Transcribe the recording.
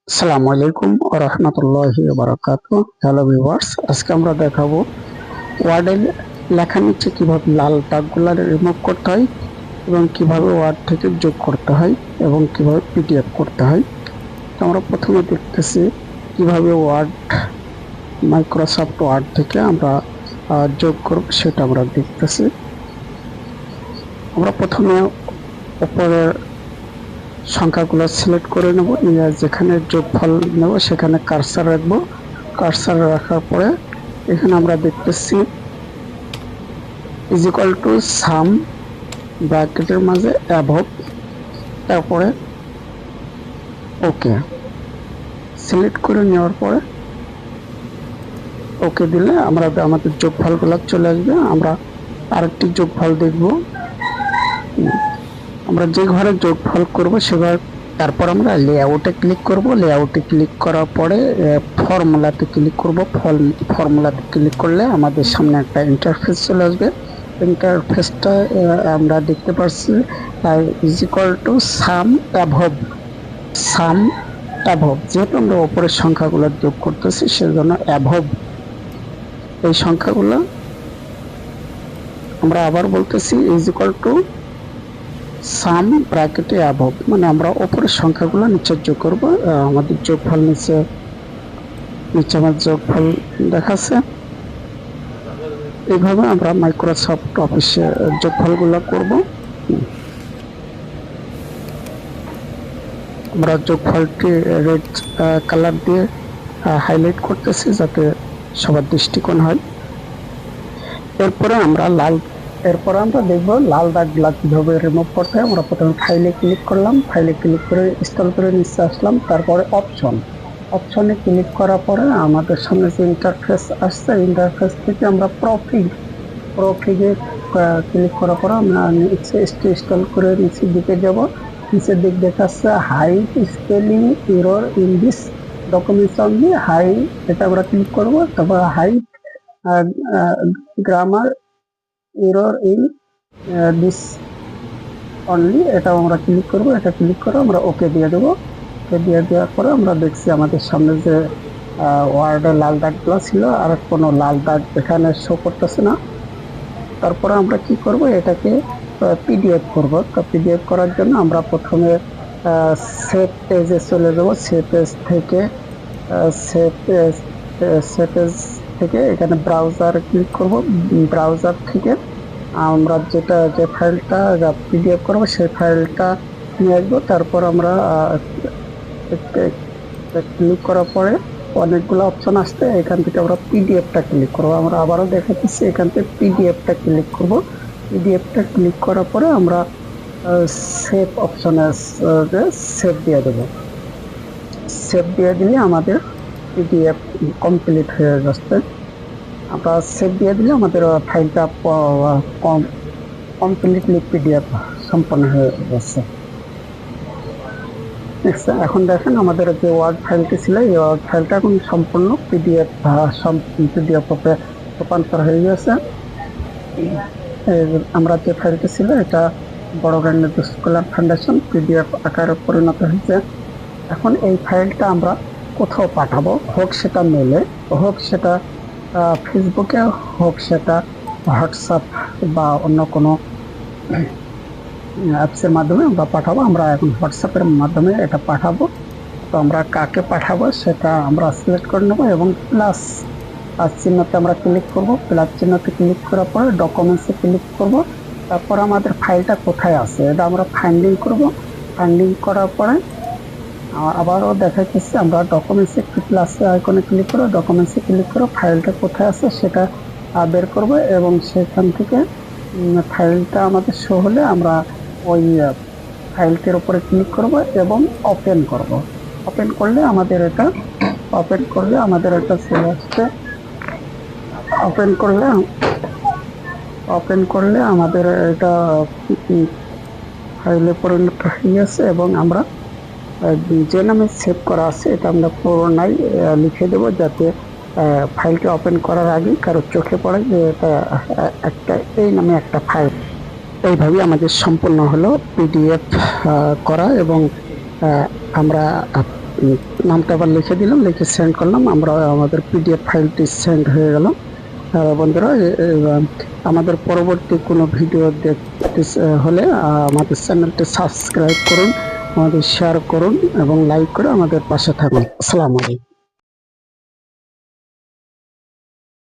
আসসালামু আলাইকুম ওয়া রাহমাতুল্লাহি ওয়া বারাকাতুহু। হ্যালো ভিউয়ার্স, আজকে আমরা দেখাবো ওয়ার্ডে লেখার নিচে কিভাবে লাল দাগগুলো রিমুভ করতে হয় এবং কিভাবে ওয়ার্ড থেকে যোগ করতে হয় এবং কিভাবে পিডিএফ করতে হয়। তো আমরা প্রথমে দেখতেছি কিভাবে মাইক্রোসফট ওয়ার্ড থেকে আমরা যোগ করব, সেটা আমরা দেখতেছি। আমরা প্রথমে উপরের সংখ্যাগুলো সিলেক্ট করে নেব, নিয়ে যেখানে যোগফল নেব সেখানে কার্সার রাখবো। কার্সার রাখার পরে এখানে আমরা দেখতেছি ইজ ইকুয়াল টু সাম, ব্র্যাকেটের মাঝে অ্যাবভ, তারপরে ওকে সিলেক্ট করে নেওয়ার পরে ওকে দিলে আমাদের যোগফলগুলো চলে আসবে। আমরা আরেকটি যোগফল দেখব। আমরা যে ঘরে যোগফল করব সে ঘর, তারপর আমরা লেআউটে ক্লিক করব। লেআউটে ক্লিক করার পরে ফর্মুলাতে ক্লিক করব। ফর্মুলাতে ক্লিক করলে আমাদের সামনে একটা ইন্টারফেস চলে আসবে। ইন্টারফেসটা আমরা দেখতে পাচ্ছি is equal to some above. Some above, যেহেতু আমরা উপরের সংখ্যাগুলো যোগ করতেছি সেজন্য অ্যাবভ এই সংখ্যাগুলো আমরা আবার বলতেছি ইজ ইকুয়াল টু সাম ব্র্যাকেটে অ্যাবভ, মানে আমরা উপরের সংখ্যাগুলো নিচে যোগ করব। আমাদের যোগফল নিচে আমার যোগফল দেখাচ্ছে। এইভাবে আমরা মাইক্রোসফট অফিসে যোগফলগুলো করব। আমরা যোগফলটি রেড কালার দিয়ে হাইলাইট করতেছি যাতে সবার দৃষ্টিকোণ হয়। এরপরে আমরা দেখব লাল দাগগুলা কিভাবে রিমুভ করতে হয়। আমরা প্রথমে ফাইলে ক্লিক করলাম, ফাইলে ক্লিক করে স্ক্রল করে নিচে আসলাম, তারপরে অপশনে ক্লিক করার পরে আমাদের সামনে যে ইন্টারফেস আসছে, ইন্টারফেস থেকে আমরা প্রফিগে ক্লিক করার পরে আমরা নিচে স্ক্রল করে নিচের দিকে যাব। নিচের দিক দেখাচ্ছে hide spelling error in this documents only. এটা আমরা ক্লিক করব। তারপর hide grammar error in this only, এটা আমরা ক্লিক করব। এটা ক্লিক করে আমরা ওকে দিয়ে দেবো। ওকে দিয়ে দেওয়ার পরে আমরা দেখছি আমাদের সামনে যে ওয়ার্ডে লাল দাগগুলো ছিল আর কোনো লাল দাগ এখানে শো করতেছে না। তারপরে আমরা কি করব, এটাকে পিডিএফ করব। তো পিডিএফ করার জন্য আমরা প্রথমে সেভ পেজে চলে যাব। সেভ পেজ থেকে এখানে ব্রাউজার ক্লিক করব। ব্রাউজার থেকে আমরা যে ফাইলটা পিডিএফ করব সেই ফাইলটা নিয়ে আসবো। তারপর আমরা ক্লিক করার পরে অনেকগুলো অপশন আসছে, এখান থেকে আমরা পিডিএফটা ক্লিক করবো। আমরা আবারও দেখাচ্ছি, এখান থেকে পিডিএফটা ক্লিক করব। পিডিএফটা ক্লিক করার পরে আমরা সেভ অপশনে সেভ দিয়ে দেব। সেভ দিয়ে দিলে আমাদের পিডিএফ কমপ্লিট হয়ে যাচ্ছে। আমরা সেভ দিয়ে দিলে আমাদের ফাইলটা কমপ্লিটলি পিডিএফ সম্পন্ন হয়ে যাচ্ছে। এখন দেখেন আমাদের যে ওয়ার্ড ফাইলটি ছিল এই ওয়ার্ড ফাইলটা এখন সম্পূর্ণ পিডিএফ রূপে রূপান্তর হয়ে গেছে। আমরা যে ফাইলটি ছিল এটা বড় গার্মেন্ট স্কলার ফাউন্ডেশন পিডিএফ আকারে পরিণত হয়েছে। এখন এই ফাইলটা আমরা কোথাও পাঠাবো, হোক সেটা মেলে, হোক সেটা ফেসবুকে, হোক সেটা হোয়াটসঅ্যাপ বা অন্য কোনো অ্যাপসের মাধ্যমে আমরা পাঠাবো। আমরা এখন হোয়াটসঅ্যাপের মাধ্যমে এটা পাঠাবো। তো আমরা কাকে পাঠাবো সেটা আমরা সিলেক্ট করে নেবো এবং প্লাস চিহ্নতে আমরা ক্লিক করব। প্লাস চিহ্নতে ক্লিক করার পরে ডকুমেন্টসে ক্লিক করব। তারপর আমাদের ফাইলটা কোথায় আছে এটা আমরা ফাইন্ডিং করব। ফাইন্ডিং করার পরে আবারও দেখাচ্ছি আমরা ডকুমেন্টসে প্লাস আইকনে ক্লিক করে ডকুমেন্টসে ক্লিক করে ফাইলটা কোথায় আছে সেটা বের করব এবং সেখান থেকে ফাইলটা আমাদের শো হলে আমরা ওই ফাইলটির উপরে ক্লিক করব এবং ওপেন করব। ওপেন করলে আমাদের এটা চলে আসছে। ওপেন করলে আমাদের এটা ফাইলে পরিণত হয়ে গেছে এবং আমরা যে নামে সেভ করা আছে এটা আমরা পুরোনাই লিখে দেবো যাতে ফাইলটি ওপেন করার আগে কারো চোখে পড়ে যে এটা এই নামে একটা ফাইল। এইভাবে আমাদের সম্পূর্ণ হলো পিডিএফ করা এবং আমরা নামটা আবার লিখে দিলাম, লিখে সেন্ড করলাম। আমরা আমাদের পিডিএফ ফাইলটি সেন্ড হয়ে গেল। বন্ধুরা, আমাদের পরবর্তী কোনো ভিডিও দেখতে হলে আমাদের চ্যানেলটি সাবস্ক্রাইব করুন, আমাদের শেয়ার করুন এবং লাইক করে আমাদের পাশে থাকুন। আসসালামু আলাইকুম।